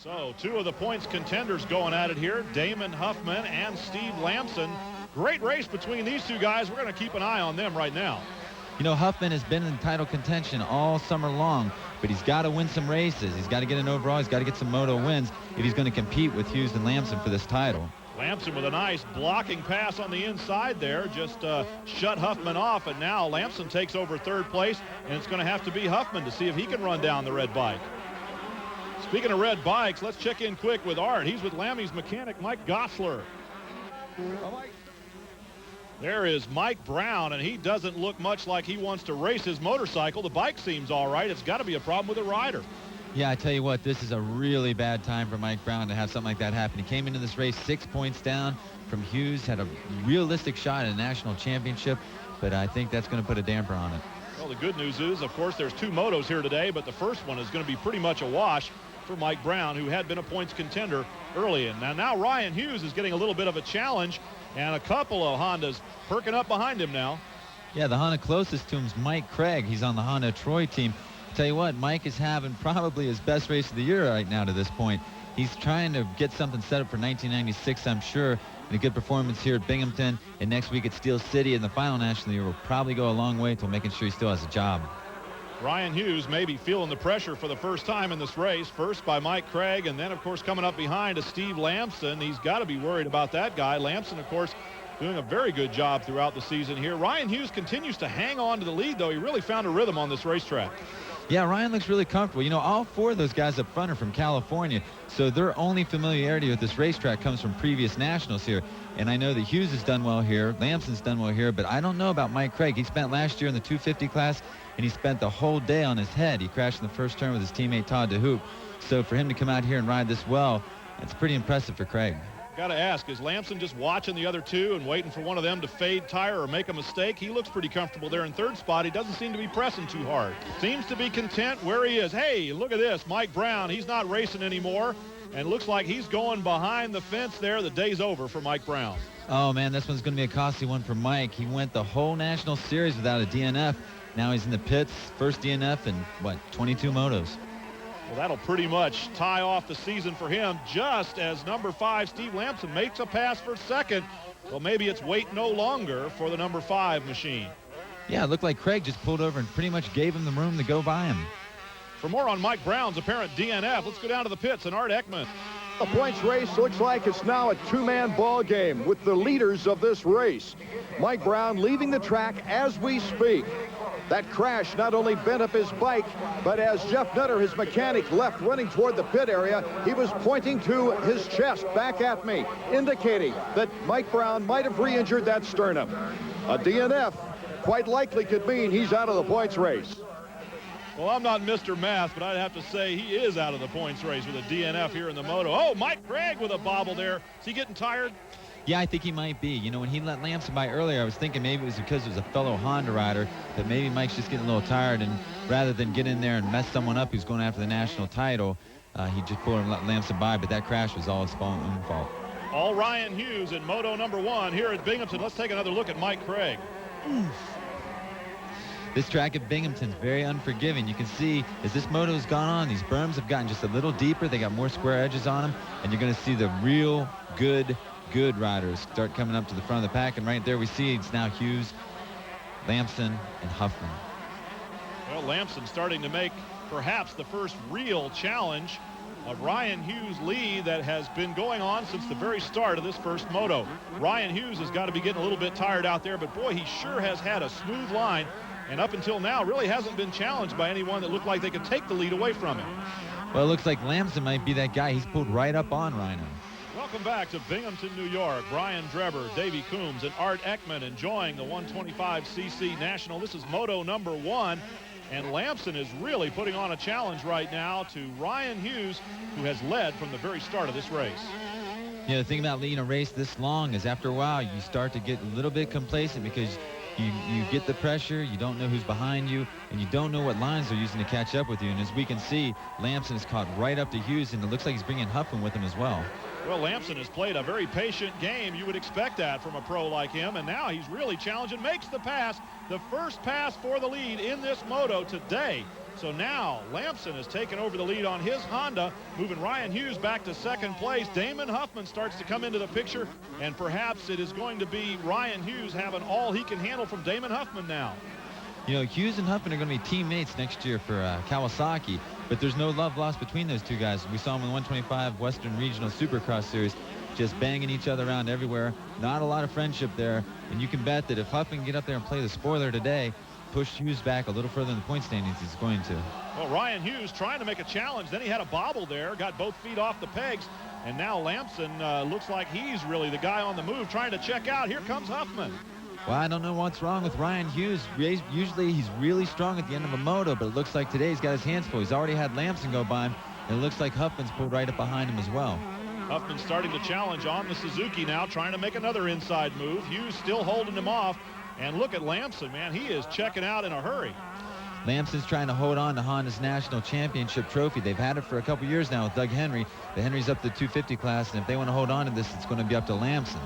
So two of the points contenders going at it here, Damon Huffman and Steve Lamson. Great race between these two guys. We're going to keep an eye on them right now. You know, Huffman has been in title contention all summer long, but he's got to win some races. He's got to get an overall. He's got to get some moto wins if he's going to compete with Hughes and Lamson for this title. Lamson with a nice blocking pass on the inside there, just shut Huffman off, and now Lamson takes over third place, and it's going to have to be Huffman to see if he can run down the red bike. Speaking of red bikes, let's check in quick with Art. He's with Lammy's mechanic, Mike Gosler. There is Mike Brown, and he doesn't look much like he wants to race his motorcycle. The bike seems all right. It's got to be a problem with the rider. Yeah, I tell you what, this is a really bad time for Mike Brown to have something like that happen. He came into this race 6 points down from Hughes, had a realistic shot at a national championship, but I think that's going to put a damper on it. Well, the good news is, of course, there's two motos here today, but the first one is going to be pretty much a wash for Mike Brown, who had been a points contender early in. Now Ryan Hughes is getting a little bit of a challenge, and a couple of Hondas perking up behind him now. Yeah, the Honda closest to him is Mike Craig. He's on the Honda Troy team. Tell you what, Mike is having probably his best race of the year right now to this point. He's trying to get something set up for 1996, I'm sure, and a good performance here at Binghamton, and next week at Steel City in the final national of the year will probably go a long way to making sure he still has a job. Ryan Hughes may be feeling the pressure for the first time in this race, first by Mike Craig, and then, of course, coming up behind is Steve Lamson. He's got to be worried about that guy. Lamson, of course, doing a very good job throughout the season here. Ryan Hughes continues to hang on to the lead, though. He really found a rhythm on this racetrack. Yeah, Ryan looks really comfortable. You know, all four of those guys up front are from California, so their only familiarity with this racetrack comes from previous nationals here. And I know that Hughes has done well here, Lamson's done well here, but I don't know about Mike Craig. He spent last year in the 250 class, and he spent the whole day on his head. He crashed in the first turn with his teammate Todd DeHoop. So for him to come out here and ride this well, that's pretty impressive for Craig. Got to ask, is Lamson just watching the other two and waiting for one of them to fade tire or make a mistake? He looks pretty comfortable there in third spot. He doesn't seem to be pressing too hard. Seems to be content where he is. Hey, look at this. Mike Brown, he's not racing anymore, and looks like he's going behind the fence there. The day's over for Mike Brown. Oh, man, this one's going to be a costly one for Mike. He went the whole national series without a DNF. Now he's in the pits, first DNF in, 22 motos. Well, that'll pretty much tie off the season for him, just as number 5, Steve Lamson, makes a pass for second. Well, maybe it's wait no longer for the number 5 machine. Yeah, it looked like Craig just pulled over and pretty much gave him the room to go by him. For more on Mike Brown's apparent DNF, let's go down to the pits and Art Ekman. The points race looks like it's now a two-man ball game with the leaders of this race. Mike Brown leaving the track as we speak. That crash not only bent up his bike, but as Jeff Nutter, his mechanic, left running toward the pit area, he was pointing to his chest back at me, indicating that Mike Brown might have re-injured that sternum. A DNF quite likely could mean he's out of the points race. Well, I'm not Mr. Math, but I'd have to say he is out of the points race with a DNF here in the Moto. Oh, Mike Craig with a bobble there. Is he getting tired? Yeah, I think he might be. You know, when he let Lamson by earlier, I was thinking maybe it was because it was a fellow Honda rider, that maybe Mike's just getting a little tired, and rather than get in there and mess someone up who's going after the national title, he just pulled and let Lamson by, but that crash was all his own fault. All Ryan Hughes in Moto number 1 here at Binghamton. Let's take another look at Mike Craig. This track at Binghamton's very unforgiving. You can see as this moto has gone on, these berms have gotten just a little deeper. They got more square edges on them, and you're going to see the real good riders start coming up to the front of the pack. And right there we see it's now Hughes, Lamson, and Huffman. Well, Lamson starting to make perhaps the first real challenge of Ryan Hughes' lead that has been going on since the very start of this first moto. Ryan Hughes has got to be getting a little bit tired out there, but boy, he sure has had a smooth line, and up until now really hasn't been challenged by anyone that looked like they could take the lead away from him. Well, it looks like Lamson might be that guy. He's pulled right up on Rhino. Welcome back to Binghamton, New York. Brian Drebber, Davey Coombs, and Art Ekman enjoying the 125cc National. This is Moto number 1, and Lamson is really putting on a challenge right now to Ryan Hughes, who has led from the very start of this race. You know, the thing about leading a race this long is after a while you start to get a little bit complacent because you get the pressure, you don't know who's behind you, and you don't know what lines they're using to catch up with you. And as we can see, Lamson is caught right up to Hughes, and it looks like he's bringing Huffman with him as well. Well, Lamson has played a very patient game. You would expect that from a pro like him, and now he's really challenging, makes the pass, the first pass for the lead in this moto today. So now Lamson has taken over the lead on his Honda, moving Ryan Hughes back to second place. Damon Huffman starts to come into the picture, and perhaps it is going to be Ryan Hughes having all he can handle from Damon Huffman now. You know, Hughes and Huffman are going to be teammates next year for Kawasaki, but there's no love lost between those two guys. We saw them in the 125 Western Regional Supercross Series, just banging each other around everywhere. Not a lot of friendship there, and you can bet that if Huffman can get up there and play the spoiler today, push Hughes back a little further in the point standings, he's going to. Well, Ryan Hughes trying to make a challenge. Then he had a bobble there, got both feet off the pegs, and now Lamson looks like he's really the guy on the move trying to check out. Here comes Huffman. Well, I don't know what's wrong with Ryan Hughes. Usually he's really strong at the end of a moto, but it looks like today he's got his hands full. He's already had Lamson go by him, and it looks like Huffman's pulled right up behind him as well. Huffman starting to challenge on the Suzuki now, trying to make another inside move. Hughes still holding him off. And look at Lamson, man. He is checking out in a hurry. Lamson's trying to hold on to Honda's National Championship trophy. They've had it for a couple years now with Doug Henry. The Henry's up to 250 class, and if they want to hold on to this, it's going to be up to Lamson.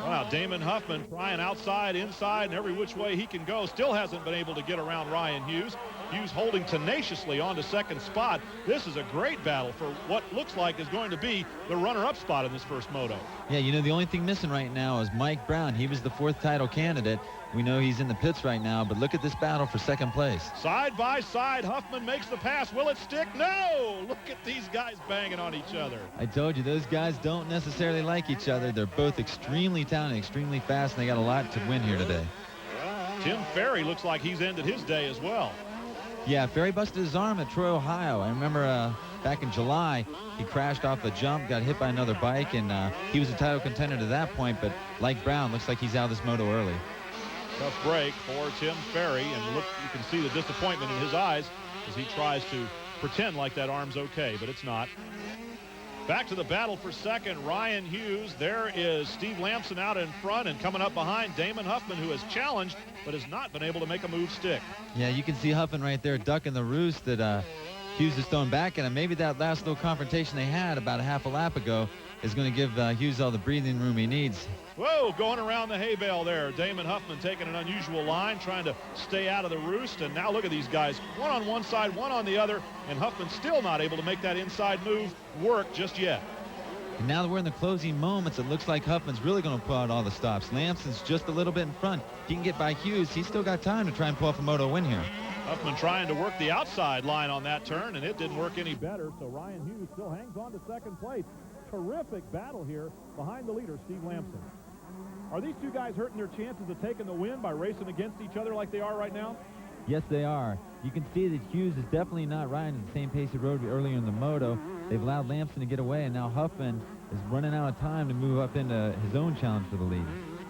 Wow, Damon Huffman trying outside, inside, and every which way he can go. Still hasn't been able to get around Ryan Hughes. Hughes holding tenaciously on to second spot. This is a great battle for what looks like is going to be the runner-up spot in this first moto. Yeah, you know, the only thing missing right now is Mike Brown. He was the fourth title candidate. We know he's in the pits right now, but look at this battle for second place. Side by side, Huffman makes the pass. Will it stick? No! Look at these guys banging on each other. I told you, those guys don't necessarily like each other. They're both extremely talented, extremely fast, and they got a lot to win here today. Tim Ferry looks like he's ended his day as well. Yeah, Ferry busted his arm at Troy, Ohio. I remember back in July, he crashed off a jump, got hit by another bike, and he was a title contender to that point, but like Brown, looks like he's out of this moto early. Tough break for Tim Ferry, and look, you can see the disappointment in his eyes as he tries to pretend like that arm's okay, but it's not. Back to the battle for second, Ryan Hughes. There is Steve Lamson out in front, and coming up behind Damon Huffman, who has challenged but has not been able to make a move stick. Yeah, you can see Huffman right there ducking the roost that Hughes is throwing back at him. Maybe that last little confrontation they had about a half a lap ago is going to give Hughes all the breathing room he needs. Whoa, going around the hay bale there. Damon Huffman taking an unusual line, trying to stay out of the roost. And now look at these guys, one on one side, one on the other, and Huffman still not able to make that inside move work just yet. And now that we're in the closing moments, it looks like Huffman's really going to pull out all the stops. Lamson's just a little bit in front. He can get by Hughes. He's still got time to try and pull off a moto win here. Huffman trying to work the outside line on that turn, and it didn't work any better. So Ryan Hughes still hangs on to second place. Terrific battle here behind the leader, Steve Lamson. Are these two guys hurting their chances of taking the win by racing against each other like they are right now? Yes, they are. You can see that Hughes is definitely not riding at the same pace he rode earlier in the moto. They've allowed Lamson to get away, and now Huffman is running out of time to move up into his own challenge for the lead.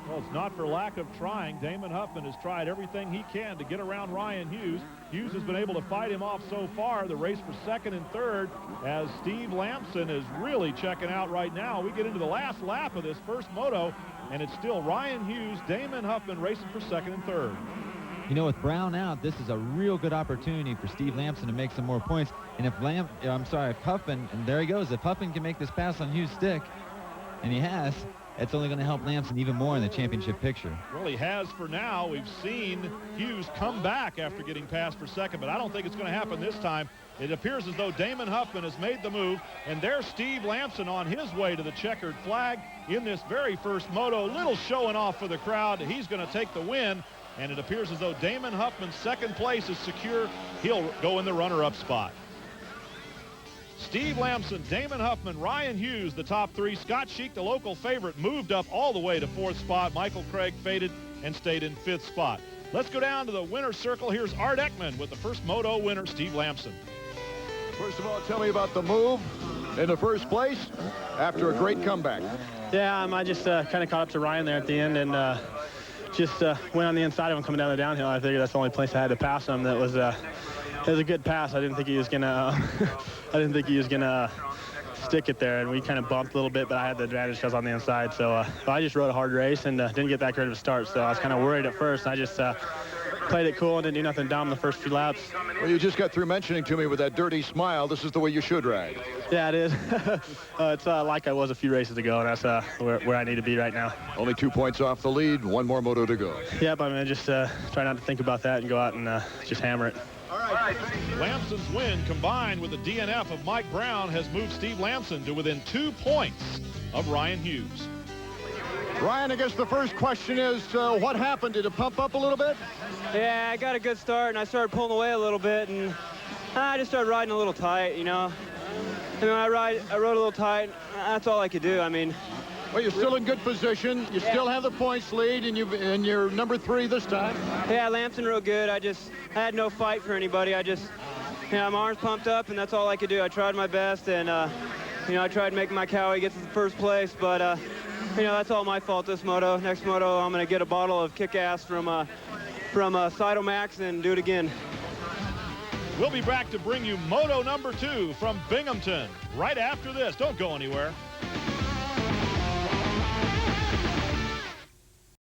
Well, it's not for lack of trying. Damon Huffman has tried everything he can to get around Ryan Hughes. Hughes has been able to fight him off so far. The race for second and third as Steve Lamson is really checking out right now. We get into the last lap of this first moto, and it's still Ryan Hughes, Damon Huffman racing for second and third. You know, with Brown out, this is a real good opportunity for Steve Lamson to make some more points. And if Huffman, and there he goes, if Huffman can make this pass on Hughes' stick, and he has, it's only going to help Lamson even more in the championship picture. Well, he has for now. We've seen Hughes come back after getting passed for second, but I don't think it's going to happen this time. It appears as though Damon Huffman has made the move, and there's Steve Lamson on his way to the checkered flag in this very first moto. Little showing off for the crowd. He's going to take the win, and it appears as though Damon Huffman's second place is secure. He'll go in the runner-up spot. Steve Lamson, Damon Huffman, Ryan Hughes, the top three. Scott Sheik, the local favorite, moved up all the way to fourth spot. Michael Craig faded and stayed in fifth spot. Let's go down to the winner's circle. Here's Art Ekman with the first moto winner, Steve Lamson. First of all, tell me about the move in the first place after a great comeback. Yeah, I just kind of caught up to Ryan there at the end and just went on the inside of him coming down the downhill. I figured that's the only place I had to pass him. That was it was a good pass. I didn't think he was gonna stick it there, and we kind of bumped a little bit, but I had the advantage because I was on the inside. So I just rode a hard race and didn't get that great of a start. So I was kind of worried at first. I just played it cool and didn't do nothing dumb the first few laps. Well, you just got through mentioning to me with that dirty smile, this is the way you should ride. Yeah, it is. It's like I was a few races ago, and that's where I need to be right now. Only 2 points off the lead, one more moto to go. Yep, I'm going to just try not to think about that and go out and just hammer it. Lamson's win, combined with the DNF of Mike Brown, has moved Steve Lamson to within 2 points of Ryan Hughes. Ryan, I guess the first question is, what happened? Did it pump up a little bit? Yeah, I got a good start, and I started pulling away a little bit, and I just started riding a little tight, you know. And I rode a little tight. That's all I could do. I mean, well, you're still in good position. You still have the points lead, and you're number 3 this time. Yeah, Lamson real good. I had no fight for anybody. My arms pumped up, and that's all I could do. I tried my best, and I tried making my Cowie get to the first place, but that's all my fault this moto. Next moto, I'm going to get a bottle of kick-ass from Cytomax and do it again. We'll be back to bring you Moto number 2 from Binghamton right after this. Don't go anywhere.